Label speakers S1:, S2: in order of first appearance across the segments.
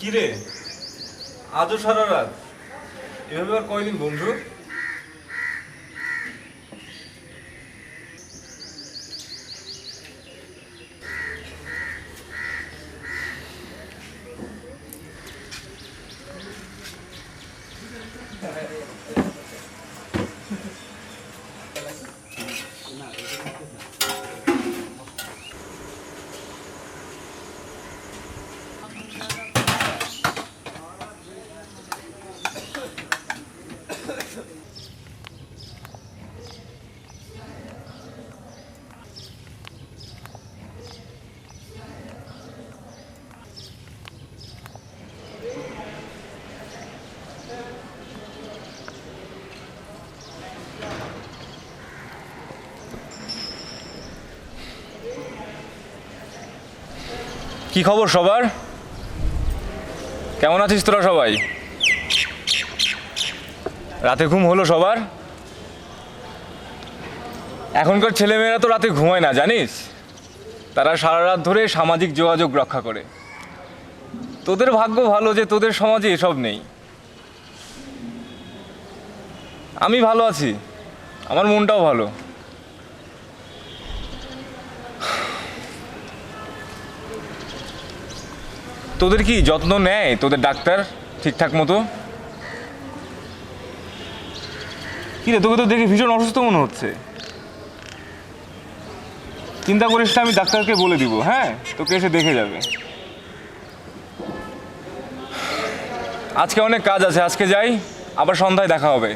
S1: কিরে, আজও সারা রাত এভাবে আর কয়দিন বন্ধু? কি খবর সবার? কেমন আছিস তোরা সবাই? রাতে ঘুম হলো সবার? এখনকার ছেলেমেয়েরা তো রাতে ঘুমায় না, জানিস? তারা সারা রাত ধরে সামাজিক যোগাযোগ রক্ষা করে। তোদের ভাগ্য ভালো যে তোদের সমাজে এসব নেই। আমি ভালো আছি, আমার মনটাও ভালো। তোদের কি যত্ন নেয় তোদের ডাক্তার ঠিকঠাক মতো? কি রে, তোকে তো দেখে ভীষণ অসুস্থ মনে হচ্ছে। চিন্তা করিস না, আমি ডাক্তারকে বলে দিব, হ্যাঁ? তোকে এসে দেখে যাবে। আজকে অনেক কাজ আছে, আজকে যাই, আবার সন্ধ্যায় দেখা হবে।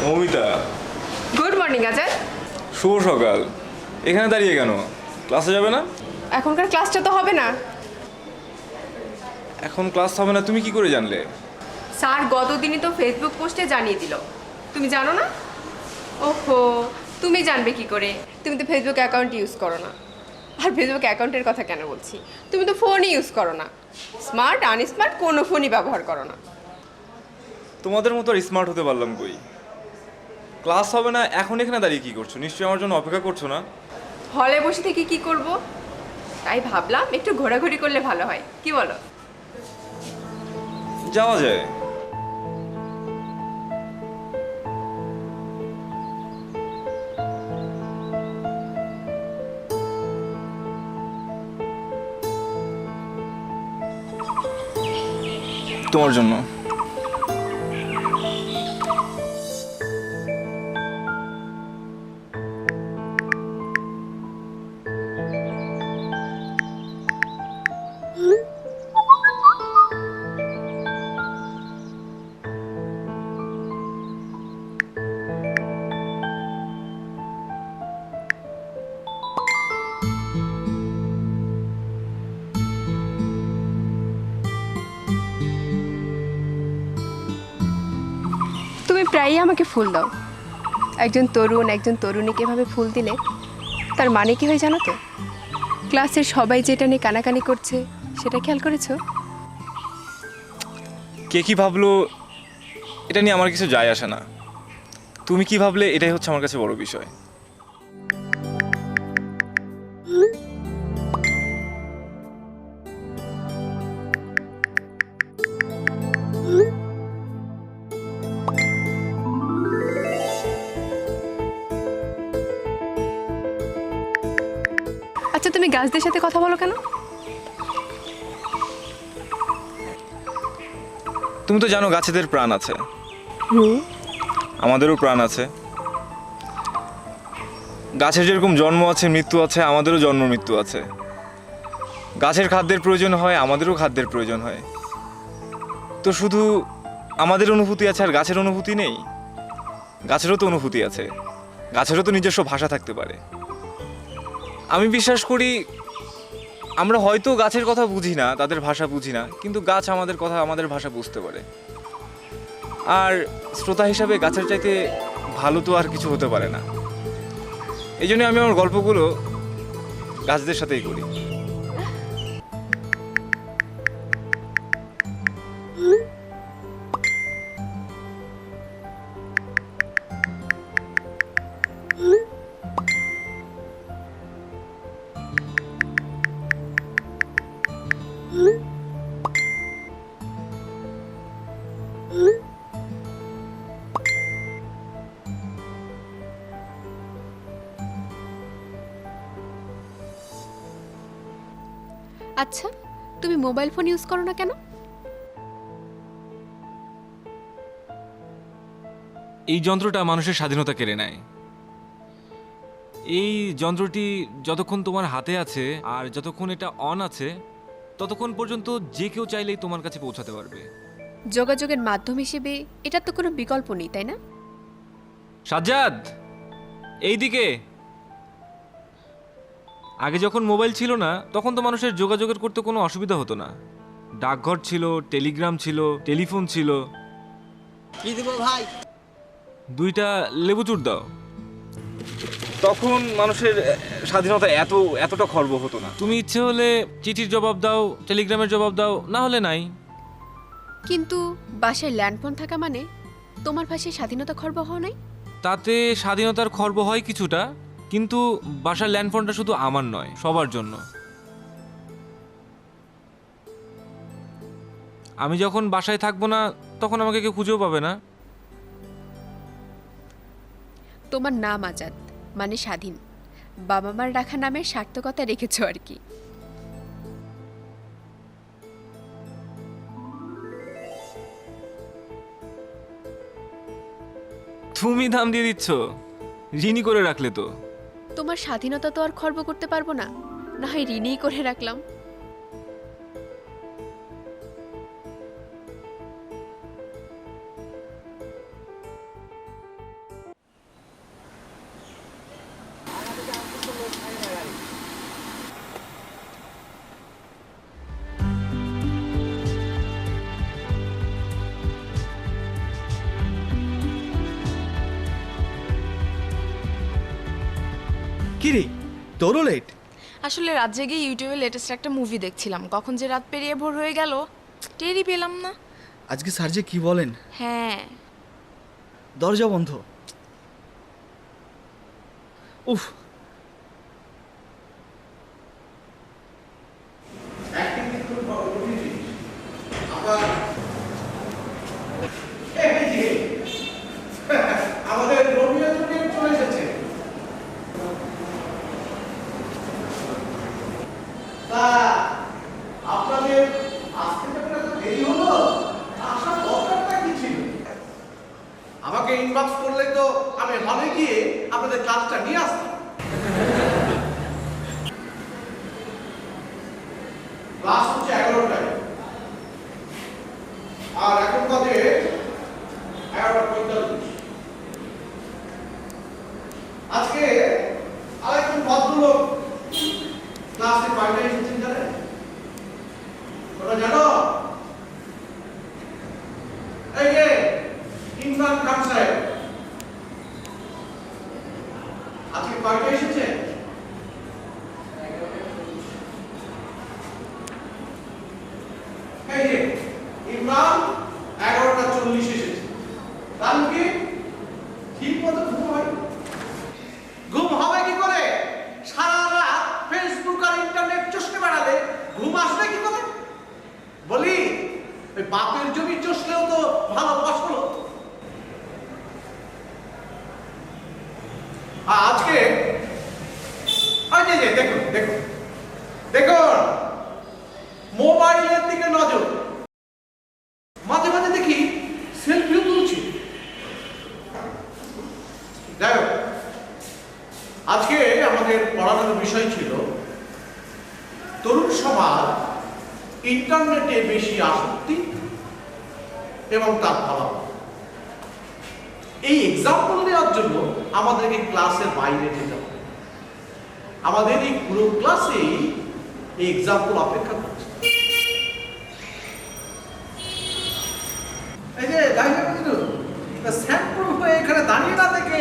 S1: Moumita,
S2: good morning Azad.
S1: শুভ সকাল। এখানে দাঁড়িয়ে কেন? ক্লাসে যাবে না?
S2: এখনকার ক্লাসটা তো হবে না।
S1: এখন ক্লাস হবে না তুমি কি করে জানলে?
S2: স্যার গতদিনই তো ফেসবুক পোস্টে জানিয়ে দিল, তুমি জানো না? ওহো, তুমি জানবে কি করে? তুমি তো ফেসবুক অ্যাকাউন্ট ইউজ করো না। আর ফেসবুক অ্যাকাউন্টের কথা কেন বলছি, তুমি তো ফোনই ইউজ করো না। স্মার্ট আনস্মার্ট কোনো ফোনই ব্যবহার করো না।
S1: তোমাদের মতো আর স্মার্ট হতে পারলাম কই? ক্লাস হবে না, এখন এখানে দাঁড়িয়ে কি করছো? নিশ্চয়ই আমার জন্য অপেক্ষা করছো না?
S2: হলে বসে থেকে কি করব, তাই ভাবলাম একটু ঘোরাঘুরি করলে ভালো হয়, কি বলো?
S1: যাওয়া যায়। তোমার জন্য।
S2: তুমি প্রায়ই আমাকে ফুল দাও। একজন তরুণ একজন তরুণীকে এভাবে ফুল দিলে তার মানে কি হয় জানো তো? ক্লাসের সবাই যেটা নিয়ে কানাকানি করছে সেটা খেয়াল করেছো?
S1: কে কি ভাবলো এটা নিয়ে আমার কিছু যায় আসে না। তুমি কি ভাবলে এটাই হচ্ছে আমার কাছে বড় বিষয়।
S2: আচ্ছা, তুমি গাছদের সাথে কথা বলো কেন?
S1: তুমি তো জানো গাছেদের প্রাণ আছে, আমাদেরও প্রাণ আছে। গাছের যেরকম জন্ম আছে মৃত্যু আছে, আমাদেরও জন্ম মৃত্যু আছে। গাছের খাদ্যের প্রয়োজন হয়, আমাদেরও খাদ্যের প্রয়োজন হয়। তো শুধু আমাদের অনুভূতি আছে আর গাছের অনুভূতি নেই? গাছেরও তো অনুভূতি আছে, গাছেরও তো নিজস্ব ভাষা থাকতে পারে। আমি বিশ্বাস করি আমরা হয়তো গাছের কথা বুঝি না, তাদের ভাষা বুঝি না, কিন্তু গাছ আমাদের কথা, আমাদের ভাষা বুঝতে পারে। আর শ্রোতা হিসাবে গাছের চাইতে ভালো তো আর কিছু হতে পারে না। এই জন্য আমি আমার গল্পগুলো গাছদের সাথেই করি।
S2: আচ্ছা, তুমি মোবাইল ফোন ইউজ করো না কেন?
S1: এই যন্ত্রটা মানুষের স্বাধীনতা কেড়ে নেয়। এই যন্ত্রটি যতক্ষণ তোমার হাতে আছে আর যতক্ষণ এটা অন আছে, ততক্ষণ পর্যন্ত যে কেউ চাইলেই তোমার কাছে পৌঁছাতে পারবে।
S2: যোগাযোগের মাধ্যম হিসেবে এটার তো কোনো বিকল্প নেই, তাই না?
S1: সাজ্জাদ, এইদিকে। আগে যখন মোবাইল ছিল না, তখন তো মানুষের যোগাযোগের করতে কোনো অসুবিধা হতো না। ডাকঘর ছিল, টেলিগ্রাম ছিল, টেলিফোন ছিল।
S3: কি দিব ভাই?
S1: 2টা লেবু চুর দাও। তখন মানুষের স্বাধীনতা এতটা খর্ব হতো না। তুমি ইচ্ছে হলে চিঠির জবাব দাও, টেলিগ্রামের জবাব দাও, না হলে নাই।
S2: কিন্তু বাসায় ল্যান্ডফোন থাকা মানে তোমার ভাষায় স্বাধীনতা খর্ব হওয়া নাই?
S1: তাতে স্বাধীনতার খর্ব হয় কিছুটা, কিন্তু বাসার ল্যান্ডফোনটা শুধু আমার নয়, সবার জন্য। আমি যখন বাসায় থাকবো না, তখন আমাকে কেউ খুঁজেও পাবে না।
S2: তোমার নাম আজাদ, মানে স্বাধীন। বাবা মার রাখা নামের সার্থকতা রেখেছো আর কি।
S1: তুমি দাম দিয়ে দিচ্ছ, ঋণী করে রাখলে তো।
S2: তোমার স্বাধীনতা তো আর খর্ব করতে পারবো না, না হয় ঋণই করে রাখলাম।
S3: কিরে, তোরও লেট?
S4: আসলে রাত জেগে ইউটিউবে লেটেস্ট একটা মুভি দেখছিলাম, কখন যে রাত পেরিয়ে ভোর হয়ে গেল টেরই পেলাম না।
S3: আজকে স্যার যে কি বলেন!
S4: হ্যাঁ,
S3: দরজা বন্ধ। উফ,
S5: আমাদের রোমিও জুলিয়েট চলে এসেছে। তা আপনাদের আসতে যখন এত দেরি হলো, আসার দরকারটা কি ছিল? আমাকে ইনবক্স করলে তো আমি হলে গিয়ে আপনাদের কাজটা নিয়ে আসতাম। ক্লাস হচ্ছে 11টায়, আর এখন বাজে 11:45। আজকে আরেকজন ভদ্রলোক ক্লাসে কয়টা এসেছেন জানেন? তোমরা জানো? এই যে ইমরান খান সাহেব আজকে কয়টা এসেছে? এই যে ইমরান 11:40 এসেছে। তার কি ঠিক মতো ঘুম হয়? ঘুম হবে কি করে? সারা রাত ফেসবুক আর ইন্টারনেট চষকে বেড়ালে ঘুম আসবে কি করে? বলি, ওই বাপের জমি চষলেও তো ভালো ফসল হতো। আজকে দেখুন দেখুন দেখুন, মোবাইলের দিকে নজর। মাঝে মাঝে দেখি সেলফিও তুলছি। যাই হোক, আজকে আমাদের পড়ানোর বিষয় ছিল তরুণ সমাজ ইন্টারনেটে বেশি আসক্তি এবং তার ফলাফল। এই এক্সাম্পল নেওয়ার জন্য আমাদেরকে ক্লাসের বাইরে যেতে হবে। আমাদের এই পুরো ক্লাসেই এই এক্সাম্পল অপেক্ষা করছে। এই যে স্যাম্পল হয়ে এখানে দাঁড়িয়ে না থেকে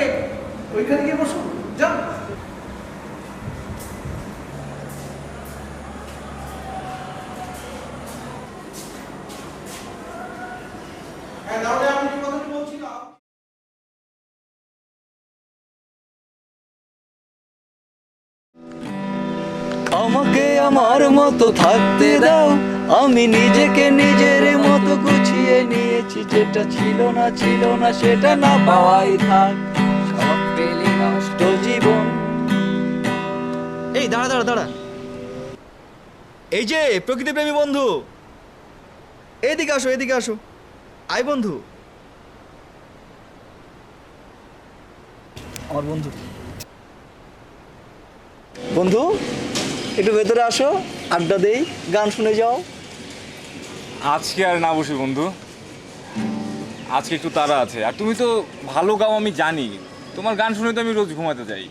S5: ওইখানে গিয়ে বসুন, যান। তাহলে আমি কি কথা বলছিলাম,
S6: আমাকে আমার মতো থাকতে দাও, আমি নিজেকে নিজের মতো গুছিয়ে নিয়েছি, যেটা ছিল না সেটা না পাওয়াই থাক, সব পেলে নষ্ট জীবন।
S3: এই দাঁড়া দাঁড়া দাঁড়া, এই যে প্রকৃতিপ্রেমী বন্ধু, এদিকে আসো এদিকে আসো, আয় বন্ধু, আমার বন্ধু।
S6: বন্ধু একটু ভেতরে আসো, আড্ডা দেই, গান শুনে যাও।
S1: আজকে আর না বসি বন্ধু, আজকে একটু তাড়া আছে। আর তুমি তো ভালো গাও আমি জানি, তোমার গান শুনে তো আমি রোজ ঘুমাতে যাই।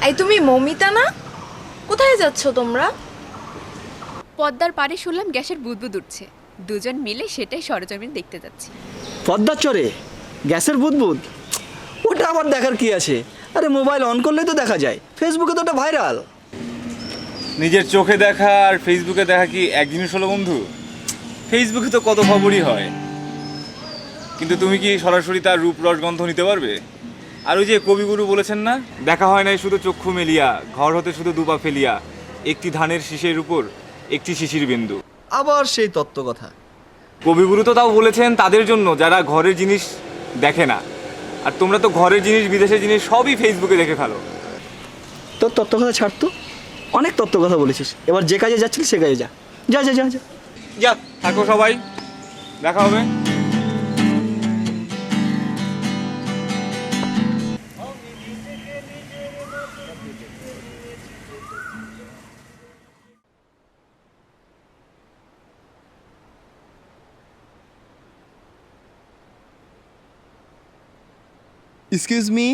S4: এই তুমি মৌমিতা না? কোথায় যাচ্ছ তোমরা?
S2: পদ্মার পাড়ে শুনলাম গ্যাসের বুদবুদ উঠছে, দুজন মিলে সেটাই সরজমিন দেখতে যাচ্ছি।
S6: পদ্মার চরে গ্যাসের বুদবুদ, ওটা আবার দেখার কি আছে? আরে মোবাইল অন করলেই তো দেখা যায়, ফেসবুকে তো ওটা ভাইরাল।
S1: নিজের চোখে দেখা আর ফেসবুকে দেখা কি এক জিনিস হলো বন্ধু? ফেসবুকে তো কত খবরই হয়, কিন্তু তুমি কি সরাসরি তার রূপ রস গন্ধ নিতে পারবে? আর ওই যে কবিগুরু বলেছেন না, দেখা হয় নাই শুধু চক্ষু মেলিয়া, ঘর হতে শুধু দুপা ফেলিয়া, একটি ধানের শীষের উপর একটি শিশির বিন্দু।
S3: আবার সেই তত্ত্ব কথা।
S1: কবিগুরু তো তাও বলেছেন তাদের জন্য যারা ঘরের জিনিস দেখে না, আর তোমরা তো ঘরের জিনিস বিদেশের জিনিস সবই ফেসবুকে দেখে ফেলো।
S6: তোর তত্ত্ব কথা ছাড়তো, অনেক তত্ত্ব কথা বলেছিস, এবার যে কাজে যাচ্ছিস সে কাজে যা, যা যা যা যা।
S1: যা থাকো সবাই, দেখা হবে।
S7: এক্সকিউজ মি,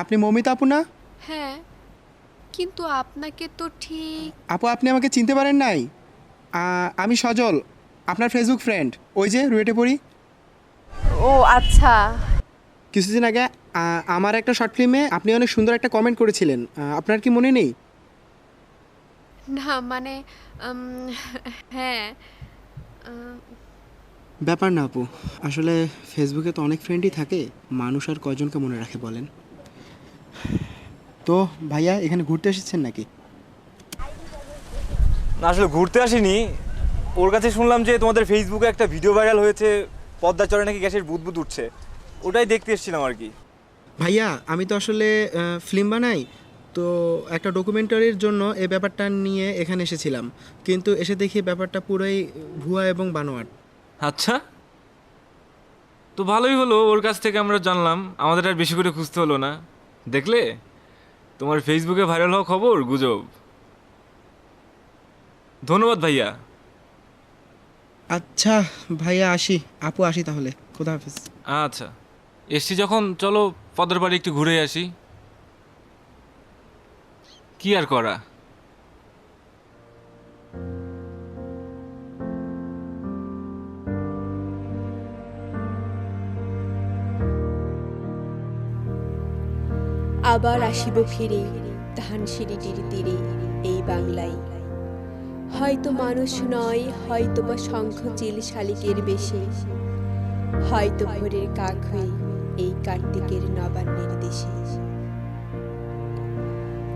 S7: আপনি মৌমিতা আপু না?
S2: হ্যাঁ, কিন্তু আপনাকে তো ঠিক।
S7: আপু আপনি আমাকে চিনতে পারেন নাই? আমি সজল, আপনার ফেসবুক ফ্রেন্ড, ওই যে রুয়েটে পড়ি।
S2: ও আচ্ছা।
S7: কিছুদিন আগে আমার একটা শর্ট ফিল্মে আপনি অনেক সুন্দর একটা কমেন্ট করেছিলেন, আপনার কি মনে নেই?
S2: না মানে হ্যাঁ।
S7: ব্যাপার না আপু, আসলে ফেসবুকে তো অনেক ফ্রেন্ডই থাকে, মানুষ আর কয়জনকে মনে রাখে বলেন? তো ভাইয়া এখানে ঘুরতে এসেছেন নাকি?
S1: না আসলে ঘুরতে আসিনি, ওর কাছে শুনলাম যে তোমাদের ফেসবুকে একটা ভিডিও ভাইরাল হয়েছে, পদ্মা চরে নাকি গ্যাসের বুদবুদ উঠছে, ওটাই দেখতে এসেছিলাম আর কি।
S7: ভাইয়া আমি তো আসলে ফিল্ম বানাই, তো একটা ডকুমেন্টারির জন্য এই ব্যাপারটা নিয়ে এখানে এসেছিলাম, কিন্তু এসে দেখি ব্যাপারটা পুরোই ভুয়া এবং বানোয়াট।
S1: আচ্ছা, তো ভালোই হলো, ওর কাছ থেকে আমরা জানলাম, আমাদের আর বেশি করে খুঁজতে হলো না। দেখলে, তোমার ফেসবুকে ভাইরাল হওয়া খবর গুজব। ধন্যবাদ ভাইয়া।
S7: আচ্ছা ভাইয়া আসি, আপু আসি তাহলে, খোদা হাফিজ।
S1: আচ্ছা, এসছি যখন চলো পদ্মার বাড়ি একটু ঘুরে আসি, কি আর করা।
S8: আবার আসিব ফিরে ধানসিঁড়িটির তীরে এই বাংলায়, হয়তো মানুষ নয়, হয়তো বা শঙ্খ চিল শালিকের বেশে, হয়তো ভোরের কাক হয়ে এই কার্তিকের নবান্নের দেশে।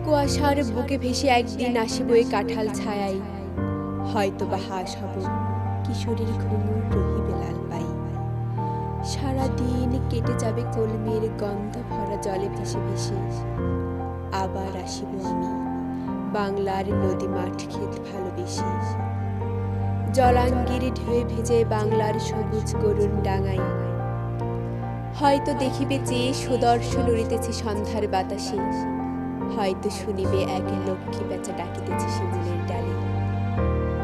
S8: কুয়াশার বুকে ভেসে একদিন আসিব এই কাঁঠাল ছায়ায়, হয়তো বা হাঁস হব কিশোরীর ঘুঙুর রহিবে লাল পাই। সারাদিন কেটে যাবে কলমের গন্ধ ভরা জলে ভেসে ভেসে, আবার আসিব আমি বাংলার নদী মাঠ ক্ষেত ভালোবেসে। জলাঙ্গির ঢেউ ভেজে বাংলার সবুজ করুণ ডাঙায়, হয়তো দেখিবে চেয়ে সুদর্শন উড়িতেছে সন্ধ্যার বাতাসে, হয়তো শুনিবে এক লক্ষ্মী বেচা ডাকিতেছে শিমুলের ডালে,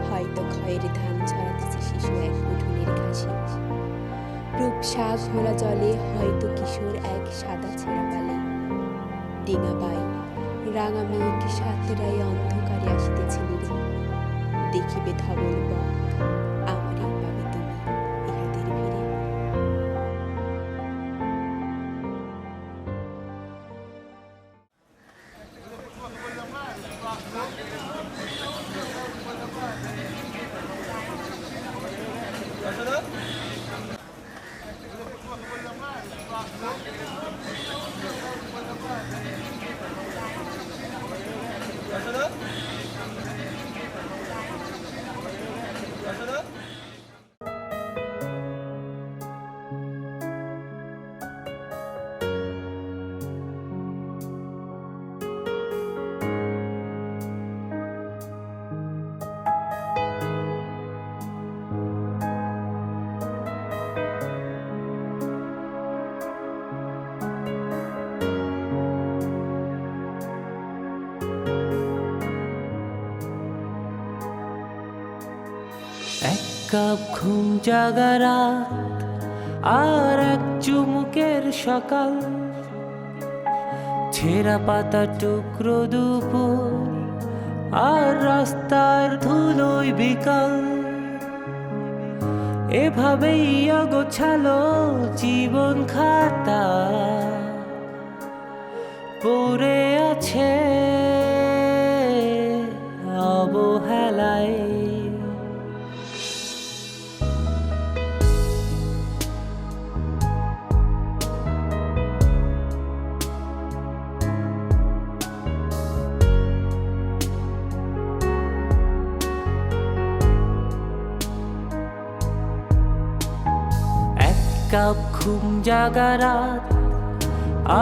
S8: হয়তো ভয়ের ধান ছড়াতেছে শিশু এক উঠোনের ঘাসে। রূপসা ঘোলা জলে হয়তো কিশোর এক সাদা ছেঁড়া পালে। ডিঙা বাই রাঙা মেঘ সাতরাই অন্ধকারে আসিতেছে নিরে। দেখিবে ধবল বক আমারই পাবে তুমি ইহাদের ভিড়ে।
S9: এক কাপ ঘুম জাগা রাত আর এক চুমুকের সকাল, ছেঁড়া পাতা টুকরো দুপুর আর রাস্তার ধুলোয় বিকাল। এভাবেই অগোছালো জীবন খাতা পড়ে আছে অবহেলায়। কাপ ঘুম জাগা রাত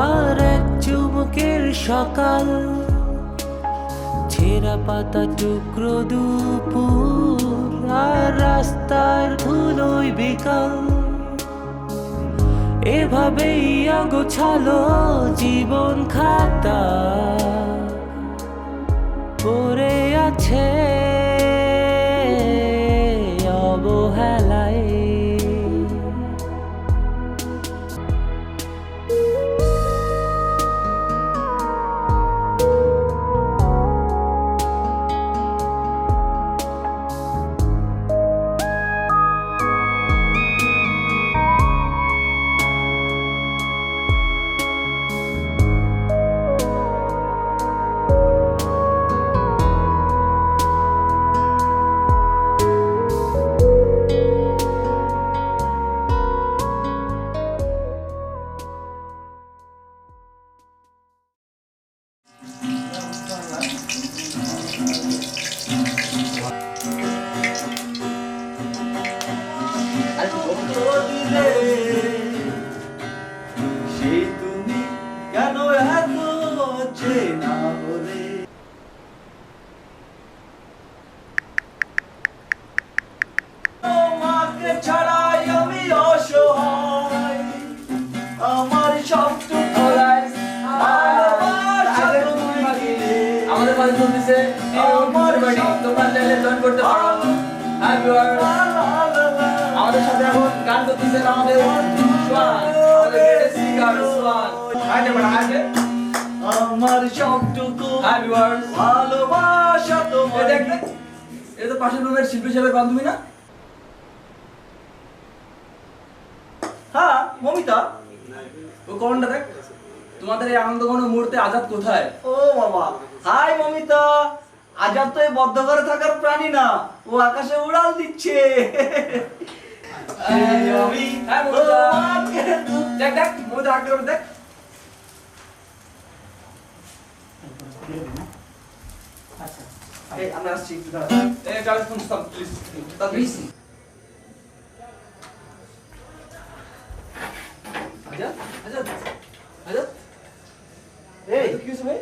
S9: আর এক চুমুকের সকাল, ছেঁড়া পাতা টুকরো দুপুর আর রাস্তার ধুলোয় বিকাল। এভাবেই অগোছালো জীবন খাতা পড়ে আছে অবহেলায়।
S6: সেই তুমি কেন এত চেনা বলে। তোমাকে ছাড়াই আমি অসহায়, আমার সবটুকু আমাদের বাড়ি চলতেছে তোমরা চাইলে জয়েন করতে পারো। আমাদের সাথে এখন গান করতেছেন আমাদের আমার সবটুকু ভালোবাসা তোমার। এটা তো পাশের রুমের শিল্পী সাহেবের বান্ধবী না? হ্যাঁ মমিতা, ও কমনটা দেখ। তোমাদের এই আনন্দঘন মুহূর্তে আজাদ কোথায়? ও বাবা, হাই মমিতা। আজাদ তো এই বদ্ধ ঘরে থাকার প্রাণী না, ও আকাশে উড়াল দিচ্ছে। দেখ দেখ মমিতা আগে দেখ। আমরা আসছি একটু দাঁড়া। প্লিজ আজাদ আজাদ আজাদ, এই কি হয়েছে ভাই?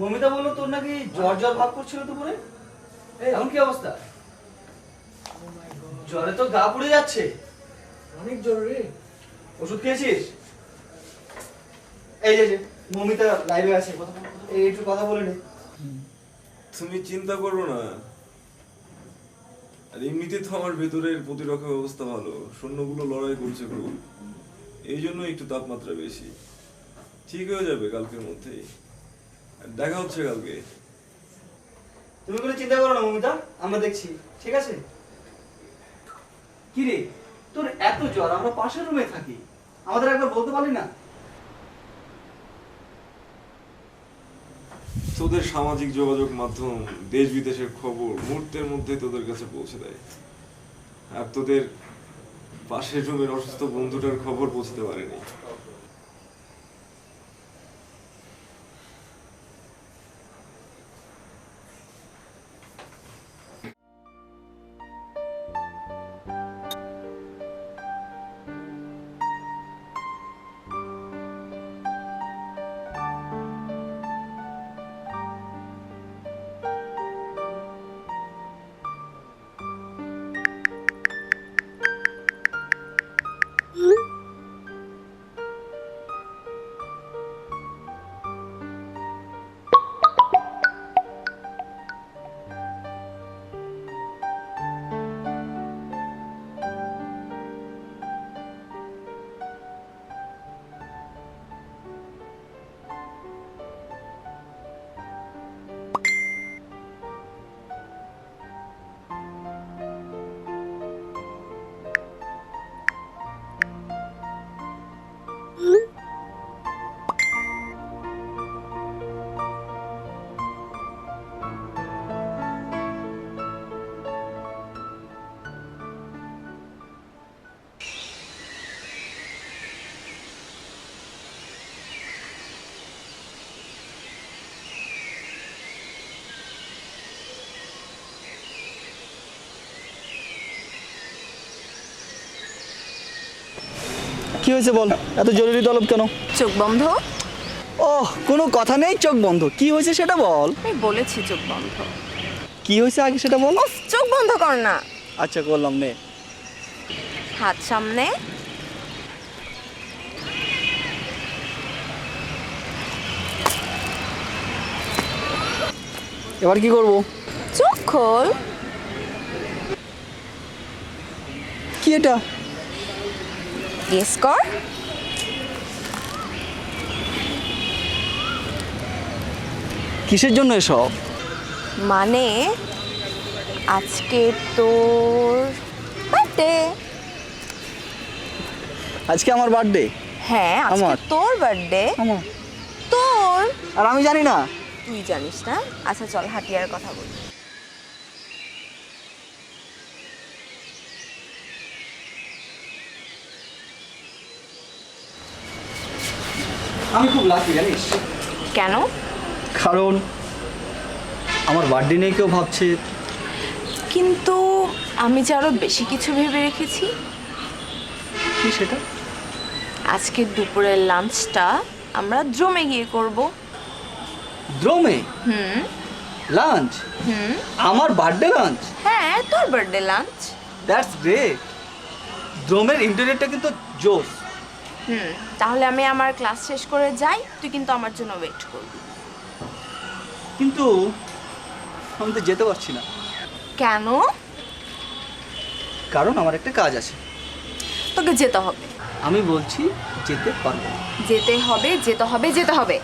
S6: মমিতা বললো তোর নাকি জ্বর জ্বর ভাব করছিল দুপুরে, এখন কি অবস্থা? জ্বরে তো গা পুড়ে যাচ্ছে, অনেক জ্বর রে। ওষুধ খেয়েছিস? এই যে মমিতা লাইভে আছে, একটু কথা বলে নে।
S10: তুমি চিন্তা করো না,
S1: আর এমনিতে তো আমার ভেতরের প্রতিরক্ষা ব্যবস্থা ভালো, সৈন্যগুলো লড়াই করছে খুব, এই জন্য একটু তাপমাত্রা বেশি। ঠিক হয়ে যাবে কালকের মধ্যেই, আর দেখা হচ্ছে কালকে।
S3: তুমি কোনো চিন্তা করো না মমিতা, আমরা দেখছি, ঠিক আছে? কি রে, তোর এত জ্বর, আমরা পাশের রুমে থাকি, আমাদের একবার বলতে পারলি না?
S1: তোদের সামাজিক যোগাযোগ মাধ্যম দেশ বিদেশের খবর মুহূর্তের মধ্যে তোদের কাছে পৌঁছে দেয়, আর তোদের পাশের রুমের অসুস্থ বন্ধুটার খবর পৌঁছতে পারেনি।
S3: কি হয়েছে বল, এত জরুরি তলব কেন?
S4: চোখ বন্ধ।
S3: ওহ, কোনো কথা নেই, চোখ বন্ধ। কি হয়েছে সেটা বল।
S4: আমি বলেছি চোখ বন্ধ।
S3: কি হয়েছে আগে সেটা বল।
S4: উফ, চোখ বন্ধ কর না।
S3: আচ্ছা করলাম, নে।
S4: হাত সামনে।
S3: এবার কি করব?
S4: চোখ খোল।
S3: কি এটা?
S4: গেস কর।
S3: কিসের জন্য এসব?
S4: মানে আজকে তোর বার্থডে।
S3: আজকে আমার বার্থডে?
S4: হ্যাঁ, আজকে
S3: আমার?
S4: তোর বার্থডে।
S3: আমার?
S4: তোর?
S3: আর আমি জানি না?
S4: তুই জানিস না? আচ্ছা চল হাতিয়ার কথা বলি।
S3: আমি খুব লাকি জানিস।
S4: কেন?
S3: কারণ আমার বার্থডে নিয়ে কেউ ভাবছে।
S4: কিন্তু আমি যে আরো বেশি কিছু ভেবে রেখেছি।
S3: কি সেটা?
S4: আজকে দুপুরের লাঞ্চটা আমরা ড্রোমে গিয়ে করব।
S3: ড্রোমে? লাঞ্চ? আমার বার্থডে লাঞ্চ?
S4: হ্যাঁ, তোর বার্থডে লাঞ্চ।
S3: That's great. ড্রোমের ইন্টারনেটটা কিন্তু জোস।
S4: তাহলে আমি আমার ক্লাস শেষ করে যাই, তুই কিন্তু আমার জন্য ওয়েট করবি।
S3: কিন্তু আমি তো যেতে পারছি না।
S4: কেন?
S3: কারণ আমার একটা কাজ আছে।
S4: তোকে যেতে হবে।
S3: আমি বলছি যেতে পারবো না।
S4: যেতে হবে, যেতে হবে, যেতে হবে।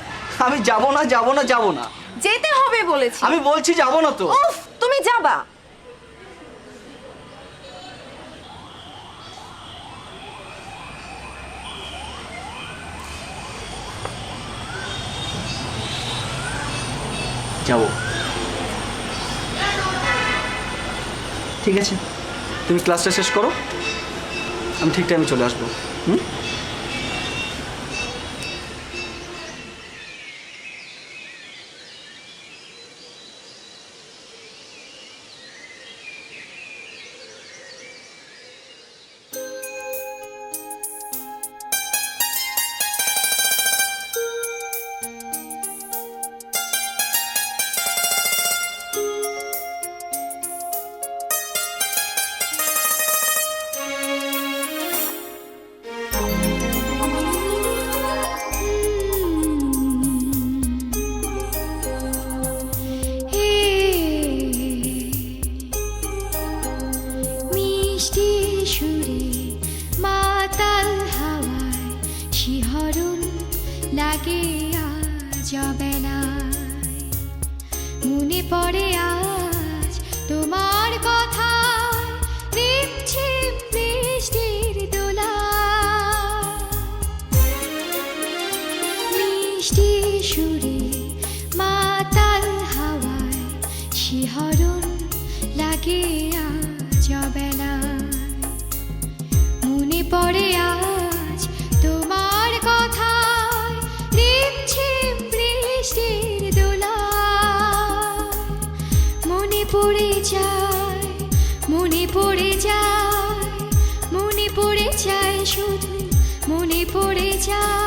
S3: আমি যাব না, যাব না, যাব না।
S4: যেতে হবে বলেছি।
S3: আমি বলছি যাব না তো।
S4: উফ, তুমি যাবা।
S3: যাব। ঠিক আছে, তুমি ক্লাসটা শেষ করো, আমি ঠিক টাইমে চলে আসবো।
S10: শিহরণ লাগে আজ অবেলায় মনে পড়ে আজ তোমার কথা রিমঝিম বৃষ্টির দোলা মিষ্টি সুরে মাতাল হাওয়ায় শিহরণ লাগে আজ অবেলায় মনে পড়ে আজ তোমার কথা রিমঝিম বৃষ্টির দোলা মনে পড়ে যায় মনে পড়ে যায় মনে পড়ে যায় শুধু মনে পড়ে যায়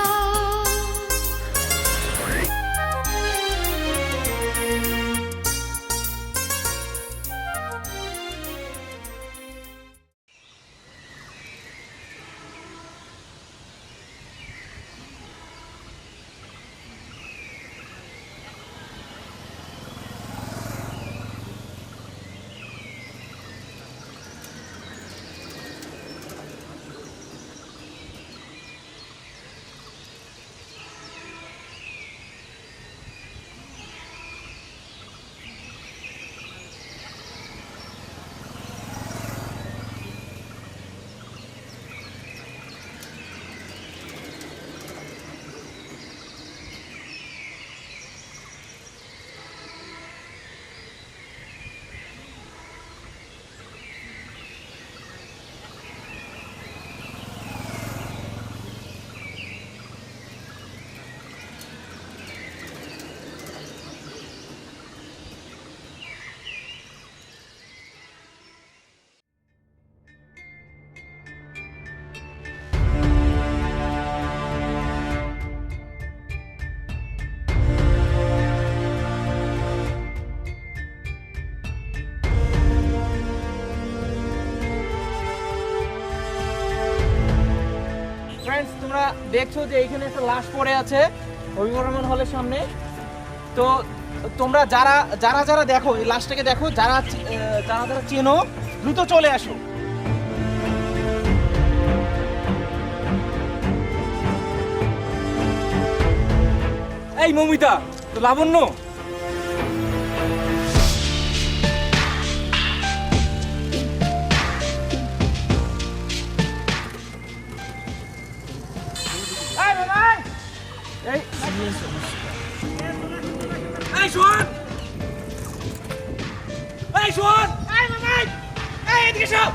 S3: ফ্রেন্ডস তোমরা দেখছো যে এখানে একটা লাশ পড়ে আছে হবিবুর রহমান হলের সামনে। তো তোমরা যারা যারা যারা দেখো এই লাশটাকে দেখো, যারা যারা যারা চেনো দ্রুত চলে আসো।
S1: এই মমিতা, তো লাবণ্য,
S3: এই শোন, এই শোন, এই মামাই, এই এদিকে এসো।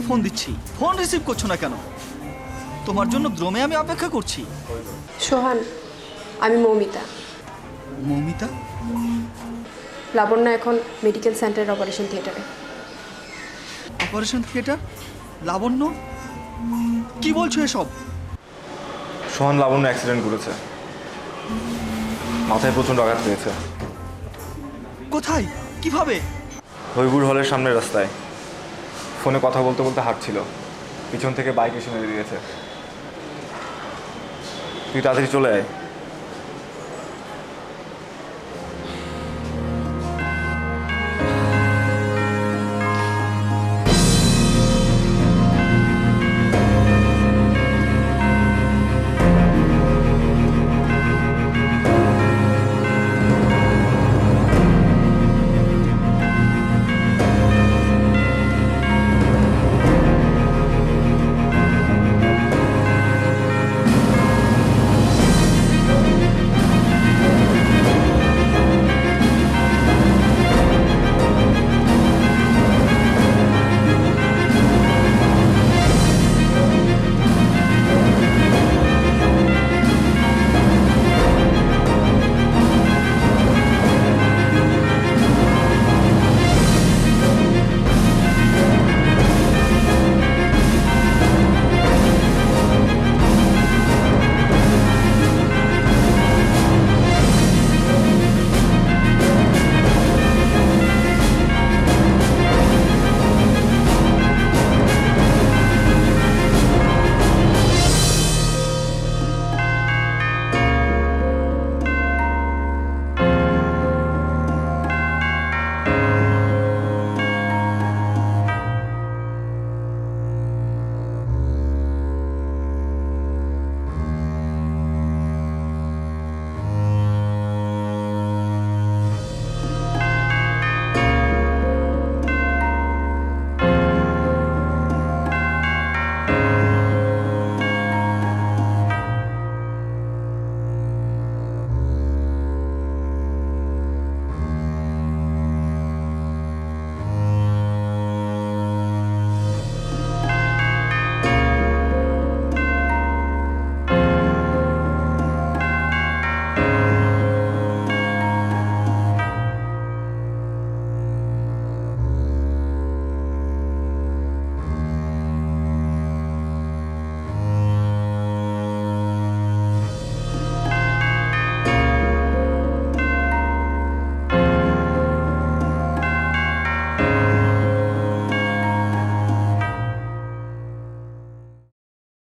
S6: ফোন দিচ্ছি, ফোন রিসিভ করছো না কেন? তোমার জন্য দ্রমে আমি অপেক্ষা করছি।
S2: সোহান, আমি মৌমিতা।
S6: মৌমিতা?
S2: লাবণ্য এখন মেডিকেল সেন্টারের অপারেশন থিয়েটারে।
S6: Operation theatre? লাবণ্য? কি বলছো এসব?
S1: সোহান লাবণ্য অ্যাক্সিডেন্ট করেছে, মাথায় প্রচণ্ড আঘাত পেয়েছে।
S6: কোথায়? কিভাবে?
S1: হবিবুর হলের সামনের রাস্তায় ফোনে কথা বলতে বলতে হাঁটছিল, পিছন থেকে বাইক এসে মেরে দিয়েছে। তুই তাড়াতাড়ি চলে আয়।